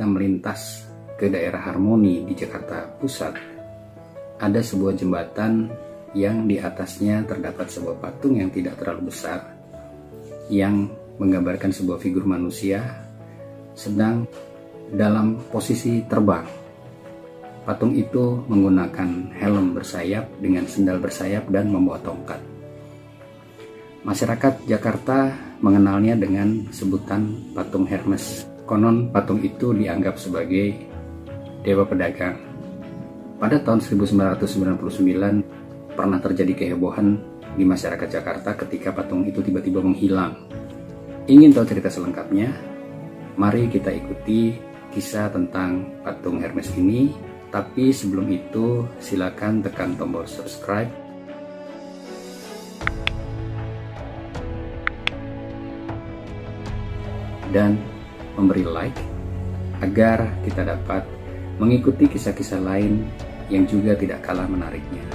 melintas ke daerah Harmoni di Jakarta Pusat, ada sebuah jembatan yang di atasnya terdapat sebuah patung yang tidak terlalu besar yang menggambarkan sebuah figur manusia sedang dalam posisi terbang. Patung itu menggunakan helm bersayap dengan sendal bersayap dan membawa tongkat. Masyarakat Jakarta mengenalnya dengan sebutan patung Hermes. Konon patung itu dianggap sebagai dewa pedagang. Pada tahun 1999 pernah terjadi kehebohan di masyarakat Jakarta ketika patung itu tiba-tiba menghilang. Ingin tahu cerita selengkapnya? Mari kita ikuti kisah tentang patung Hermes ini. Tapi sebelum itu, silakan tekan tombol subscribe dan memberi like agar kita dapat mengikuti kisah-kisah lain yang juga tidak kalah menariknya.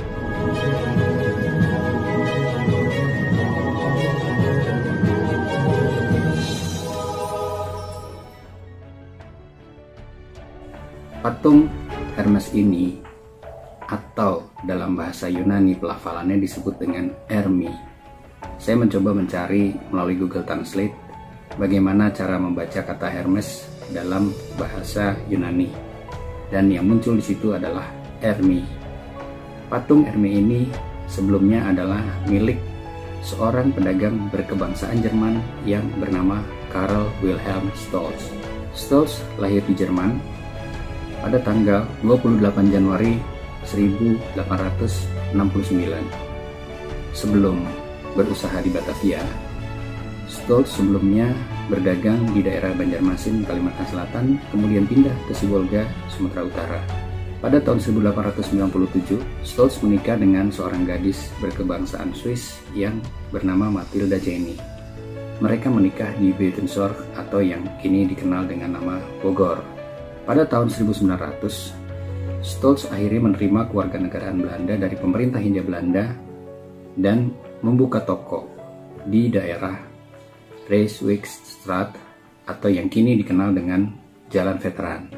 Patung Hermes ini, atau dalam bahasa Yunani pelafalannya disebut dengan Hermi. Saya mencoba mencari melalui Google Translate bagaimana cara membaca kata Hermes dalam bahasa Yunani, dan yang muncul di situ adalah Hermi. Patung Hermi ini sebelumnya adalah milik seorang pedagang berkebangsaan Jerman yang bernama Karl Wilhelm Stolz. Stolz lahir di Jerman pada tanggal 28 Januari 1869. Sebelum berusaha di Batavia, Stolz sebelumnya berdagang di daerah Banjarmasin, Kalimantan Selatan, kemudian pindah ke Sibolga, Sumatera Utara. Pada tahun 1897, Stolz menikah dengan seorang gadis berkebangsaan Swiss yang bernama Matilda Jenny. Mereka menikah di Buitenzorg atau yang kini dikenal dengan nama Bogor. Pada tahun 1900, Stolz akhirnya menerima kewarganegaraan Belanda dari pemerintah Hindia Belanda dan membuka toko di daerah Rijksstraat atau yang kini dikenal dengan Jalan Veteran.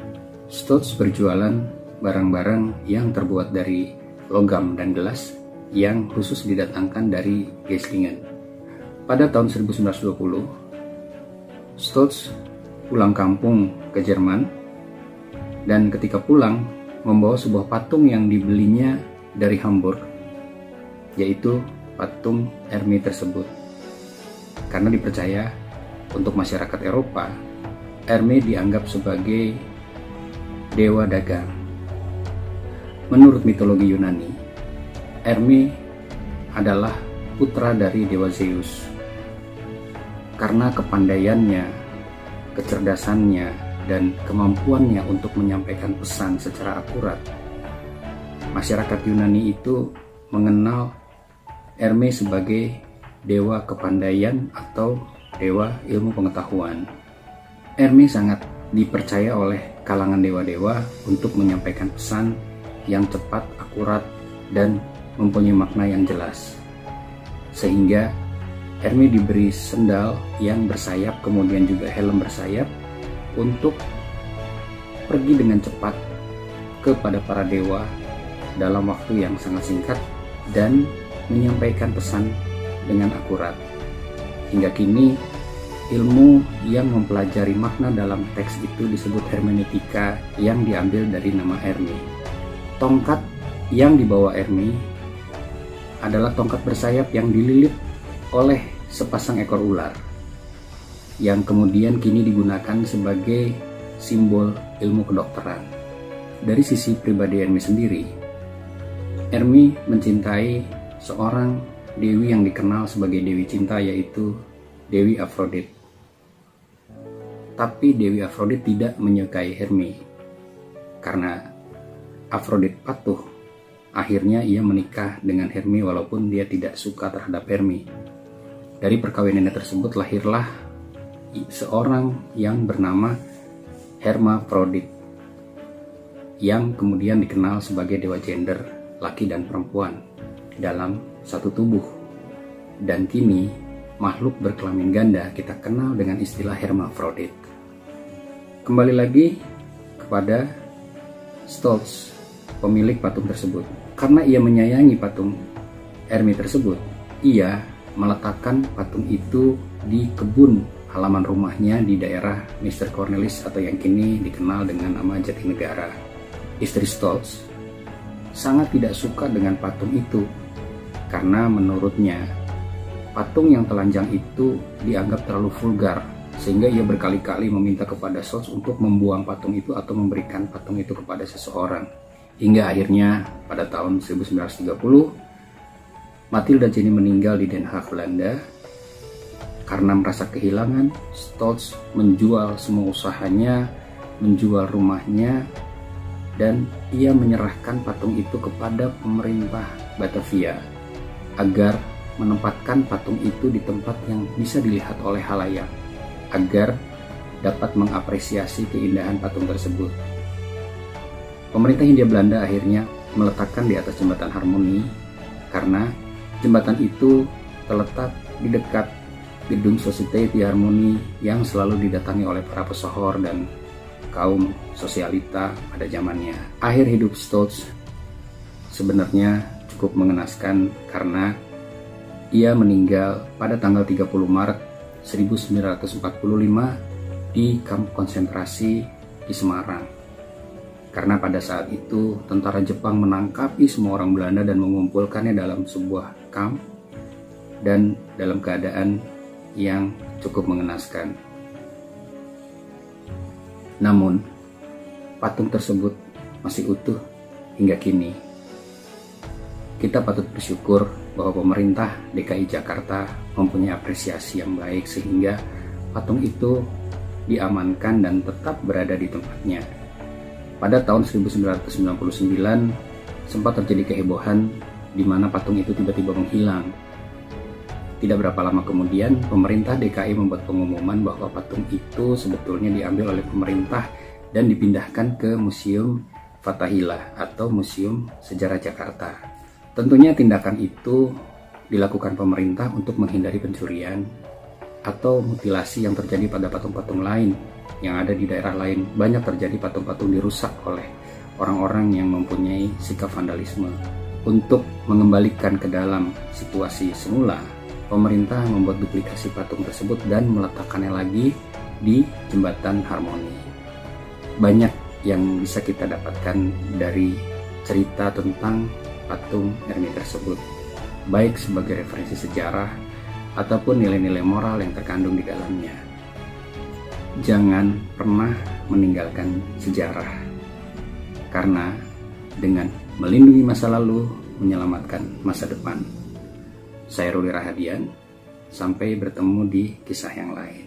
Stolz berjualan barang-barang yang terbuat dari logam dan gelas yang khusus didatangkan dari Geislingen. Pada tahun 1920, Stolz pulang kampung ke Jerman dan ketika pulang membawa sebuah patung yang dibelinya dari Hamburg, yaitu patung Hermi tersebut. Karena dipercaya untuk masyarakat Eropa, Hermi dianggap sebagai dewa dagang. Menurut mitologi Yunani, Hermi adalah putra dari dewa Zeus. Karena kepandaiannya, kecerdasannya, dan kemampuannya untuk menyampaikan pesan secara akurat, masyarakat Yunani itu mengenal Hermi sebagai dewa kepandaian atau dewa ilmu pengetahuan. Hermi sangat dipercaya oleh kalangan dewa-dewa untuk menyampaikan pesan yang cepat, akurat, dan mempunyai makna yang jelas. Sehingga Hermi diberi sendal yang bersayap, kemudian juga helm bersayap untuk pergi dengan cepat kepada para dewa dalam waktu yang sangat singkat dan menyampaikan pesan dengan akurat. Hingga kini, ilmu yang mempelajari makna dalam teks itu disebut hermeneutika yang diambil dari nama Hermi. Tongkat yang dibawa Hermi adalah tongkat bersayap yang dililit oleh sepasang ekor ular, yang kemudian kini digunakan sebagai simbol ilmu kedokteran. Dari sisi pribadi Hermi sendiri, Hermi mencintai seorang dewi yang dikenal sebagai dewi cinta, yaitu Dewi Aphrodite. Tapi Dewi Aphrodite tidak menyukai Hermi. Karena Aphrodite patuh, akhirnya ia menikah dengan Hermi walaupun dia tidak suka terhadap Hermi. Dari perkawinannya tersebut lahirlah seorang yang bernama Hermaphrodite, yang kemudian dikenal sebagai dewa gender, laki dan perempuan dalam satu tubuh. Dan kini makhluk berkelamin ganda kita kenal dengan istilah Hermaphrodite. Kembali lagi kepada Stoltz, pemilik patung tersebut. Karena ia menyayangi patung Hermes tersebut, ia meletakkan patung itu di kebun halaman rumahnya di daerah Mr. Cornelis atau yang kini dikenal dengan nama Jatinegara. Istri Stoltz sangat tidak suka dengan patung itu karena menurutnya patung yang telanjang itu dianggap terlalu vulgar, sehingga ia berkali-kali meminta kepada Stoltz untuk membuang patung itu atau memberikan patung itu kepada seseorang. Hingga akhirnya pada tahun 1930 Mathilda Jenny meninggal di Den Haag, Belanda. Karena merasa kehilangan, Stoltz menjual semua usahanya, menjual rumahnya, dan ia menyerahkan patung itu kepada pemerintah Batavia agar menempatkan patung itu di tempat yang bisa dilihat oleh halayak, agar dapat mengapresiasi keindahan patung tersebut. Pemerintah Hindia Belanda akhirnya meletakkan di atas jembatan Harmony karena jembatan itu terletak di dekat gedung Société Harmony yang selalu didatangi oleh para pesohor dan kaum sosialita pada zamannya. Akhir hidup Stoltz sebenarnya cukup mengenaskan karena ia meninggal pada tanggal 30 Maret 1945 di kamp konsentrasi di Semarang. Karena pada saat itu tentara Jepang menangkapi semua orang Belanda dan mengumpulkannya dalam sebuah kamp dan dalam keadaan yang cukup mengenaskan. Namun, patung tersebut masih utuh hingga kini. Kita patut bersyukur bahwa pemerintah DKI Jakarta mempunyai apresiasi yang baik sehingga patung itu diamankan dan tetap berada di tempatnya. Pada tahun 1999 sempat terjadi kehebohan di mana patung itu tiba-tiba menghilang. Tidak berapa lama kemudian, pemerintah DKI membuat pengumuman bahwa patung itu sebetulnya diambil oleh pemerintah dan dipindahkan ke Museum Fathahillah atau Museum Sejarah Jakarta. Tentunya tindakan itu dilakukan pemerintah untuk menghindari pencurian atau mutilasi yang terjadi pada patung-patung lain yang ada di daerah lain. Banyak terjadi patung-patung dirusak oleh orang-orang yang mempunyai sikap vandalisme. Untuk mengembalikan ke dalam situasi semula, pemerintah membuat duplikasi patung tersebut dan meletakkannya lagi di jembatan Harmony. Banyak yang bisa kita dapatkan dari cerita tentang patung Hermes tersebut, baik sebagai referensi sejarah ataupun nilai-nilai moral yang terkandung di dalamnya. Jangan pernah meninggalkan sejarah, karena dengan melindungi masa lalu menyelamatkan masa depan. Saya Ruli Rahadian, sampai bertemu di kisah yang lain.